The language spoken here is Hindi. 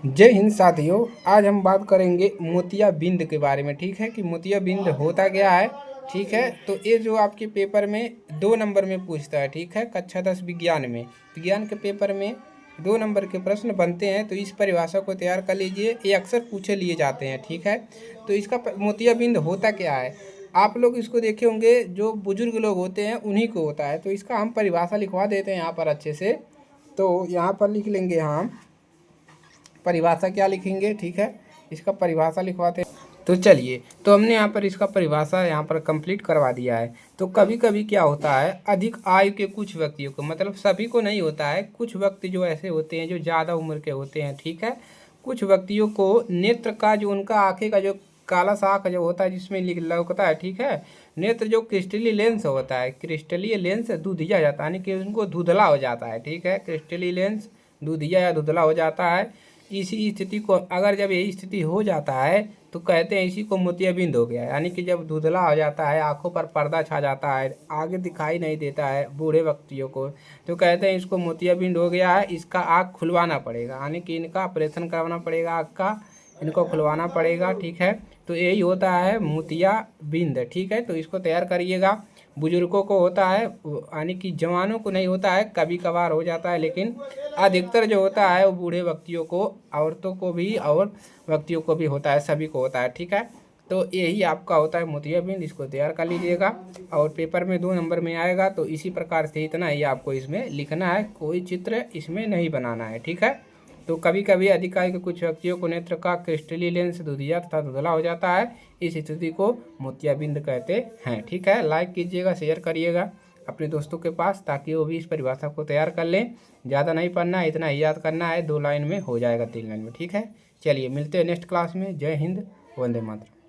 जय हिंद साथियों। आज हम बात करेंगे मोतियाबिंद के बारे में। ठीक है कि मोतियाबिंद होता क्या है। ठीक है, तो ये जो आपके पेपर में 2 नंबर में पूछता है। ठीक है, कक्षा 10 विज्ञान में, विज्ञान के पेपर में 2 नंबर के प्रश्न बनते हैं। तो इस परिभाषा को तैयार कर लीजिए, ये अक्सर पूछे लिए जाते हैं। ठीक है, तो इसका मोतियाबिंद होता क्या है, आप लोग इसको देखे होंगे, जो बुजुर्ग लोग होते हैं उन्हीं को होता है। तो इसका हम परिभाषा लिखवा देते हैं यहाँ पर अच्छे से। तो यहाँ पर लिख लेंगे हम परिभाषा, क्या लिखेंगे। ठीक है, इसका परिभाषा लिखवाते हैं। तो चलिए, तो हमने यहाँ पर इसका परिभाषा यहाँ पर कंप्लीट करवा दिया है। तो कभी कभी क्या होता है, अधिक आयु के कुछ व्यक्तियों को, मतलब सभी को नहीं होता है, कुछ व्यक्ति जो ऐसे होते हैं जो ज़्यादा उम्र के होते हैं। ठीक है, कुछ व्यक्तियों को नेत्र का, जो उनका आँखें का जो काला साक जो होता है जिसमें लौकता है। ठीक है, नेत्र जो क्रिस्टली लेंस होता है, क्रिस्टलीय लेंस दूधिया जाता है, यानी कि उनको धुंधला हो जाता है। ठीक है, क्रिस्टली लेंस दूधिया या धुंधला हो जाता है। इसी स्थिति को, अगर जब यही स्थिति हो जाता है तो कहते हैं इसी को मोतियाबिंद हो गया। यानी कि जब धुंधला हो जाता है, आंखों पर पर्दा छा जाता है, आगे दिखाई नहीं देता है बूढ़े व्यक्तियों को, तो कहते हैं इसको मोतियाबिंद हो गया है। इसका आँख खुलवाना पड़ेगा, यानी कि इनका ऑपरेशन करवाना पड़ेगा, आँख का इनको खुलवाना पड़ेगा। ठीक है, तो यही होता है मोतियाबिंद। ठीक है, तो इसको तैयार करिएगा। बुजुर्गों को होता है, यानी कि जवानों को नहीं होता है, कभी कभार हो जाता है, लेकिन अधिकतर जो होता है वो बूढ़े व्यक्तियों को, औरतों को भी और व्यक्तियों को भी होता है, सभी को होता है। ठीक है, तो यही आपका होता है मोतियाबिंद। इसको तैयार कर लीजिएगा और पेपर में 2 नंबर में आएगा। तो इसी प्रकार से इतना ही आपको इसमें लिखना है, कोई चित्र इसमें नहीं बनाना है। ठीक है, तो कभी कभी अधिक आयु के कुछ व्यक्तियों को नेत्र का क्रिस्टली लेंस दूधिया तथा धुंधला हो जाता है, इस स्थिति को मोतियाबिंद कहते हैं। ठीक है, लाइक कीजिएगा, शेयर करिएगा अपने दोस्तों के पास, ताकि वो भी इस परिभाषा को तैयार कर लें। ज़्यादा नहीं पढ़ना है, इतना ही याद करना है, 2 लाइन में हो जाएगा, 3 लाइन में। ठीक है, चलिए मिलते हैं नेक्स्ट क्लास में। जय हिंद, वंदे मातरम।